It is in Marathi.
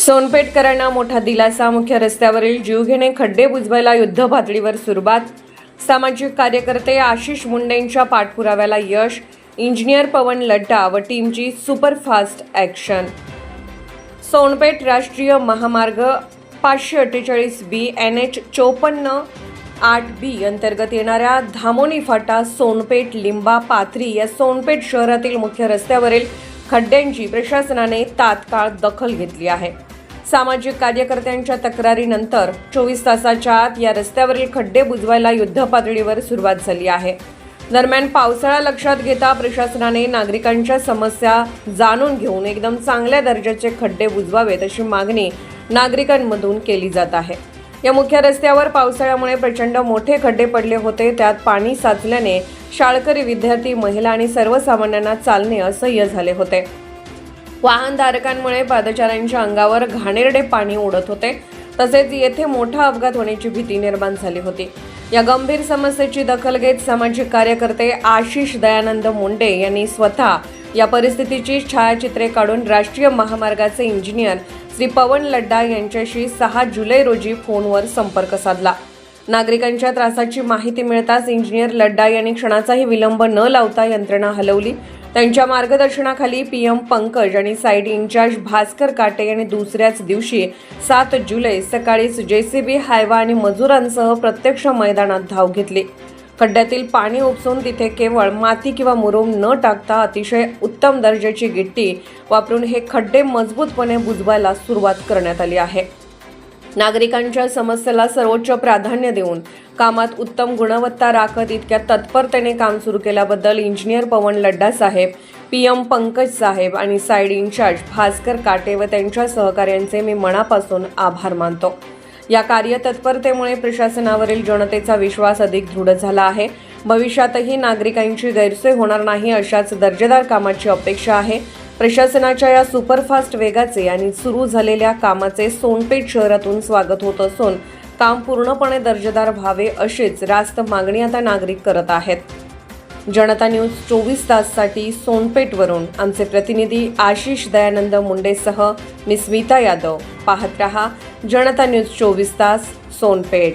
सोनपेठकरांना मोठा दिलासा. मुख्य रस्त्यावरील जीवघेणे खड्डे बुजवायला युद्धपातळीवर सुरुवात. सामाजिक कार्यकर्ते आशिष मुंडेंच्या पाठपुराव्याला यश. इंजिनियर पवन लड्डा व टीमची सुपरफास्ट ॲक्शन. सोनपेठ राष्ट्रीय महामार्ग 548B NH 54-8B अंतर्गत येणाऱ्या धामोनी फाटा सोनपेठ लिंबा पाथरी या सोनपेठ शहरातील मुख्य रस्त्यावरील खड्ड्यांची प्रशासनाने तात्काळ दखल घेतली आहे. सामाजिक कार्यकर्त्यांच्या तक्रारीनंतर 24 तासाच्या आत या रस्त्यावरील खड्डे बुजवायला युद्धपातळीवर सुरुवात झाली आहे. दरम्यान पावसाळा लक्षात घेता प्रशासनाने नागरिकांच्या समस्या जाणून घेऊन एकदम चांगल्या दर्जाचे खड्डे बुजवावेत अशी मागणी नागरिकांमधून केली जात आहे. या मुख्य रस्त्यावर पावसाळ्यामुळे प्रचंड मोठे खड्डे पडले होते. त्यात पाणी साचल्याने शाळकरी, विद्यार्थी, महिला आणि सर्वसामान्यांना चालणे असह्य झाले होते. वाहनधारकांमुळे पादचाऱ्यांच्या अंगावर घाणेरडे पाणी उडत होते. तसेच येथे मोठा अपघात होण्याची भीती निर्माण झाली होती. या गंभीर समस्येची दखल घेत सामाजिक कार्यकर्ते आशिष दयानंद मुंडे यांनी स्वतः या परिस्थितीची छायाचित्रे काढून राष्ट्रीय महामार्गाचे इंजिनियर श्री पवन लड्डा यांच्याशी 6 जुलै रोजी फोनवर संपर्क साधला. नागरिकांच्या त्रासाची माहिती मिळताच इंजिनियर लड्डा यांनी क्षणाचाही विलंब न लावता यंत्रणा हलवली. त्यांच्या मार्गदर्शनाखाली PM पंकज आणि साईट इन्चार्ज भास्कर काटे यांनी दुसऱ्याच दिवशी 7 जुलै सकाळीच JCB, हायवा आणि मजुरांसह प्रत्यक्ष मैदानात धाव घेतली. खड्ड्यातील पाणी उपसून तिथे केवळ माती किंवा मुरूम न टाकता अतिशय उत्तम दर्जाची गिट्टी वापरून हे खड्डे मजबूतपणे बुजवायला सुरुवात करण्यात आली आहे. नागरिकांच्या समस्येला सर्वोच्च प्राधान्य देऊन कामात उत्तम गुणवत्ता राखत इतक्या तत्परतेने काम सुरू केल्याबद्दल इंजिनियर पवन लड्डा साहेब, PM पंकज साहेब आणि साईड इन्चार्ज भास्कर काटे व त्यांच्या सहकाऱ्यांचे मी मनापासून आभार मानतो. या कार्यतत्परतेमुळे प्रशासनावरील जनतेचा विश्वास अधिक दृढ झाला आहे. भविष्यातही नागरिकांची गैरसोय होणार नाही अशाच दर्जेदार कामाची अपेक्षा आहे. प्रशासनाच्या या सुपरफास्ट वेगाचे आणि सुरू झालेल्या कामाचे सोनपेठ शहरातून स्वागत होत असून काम पूर्णपणे दर्जेदार व्हावे अशीच रास्त मागणी आता नागरिक करत आहेत. जनता न्यूज 24 ताससाठी सोनपेठवरून आमचे प्रतिनिधी आशिष दयानंद मुंडेसह मी स्मिता यादव. पाहत रहा जनता न्यूज 24 तास, सोनपेठ.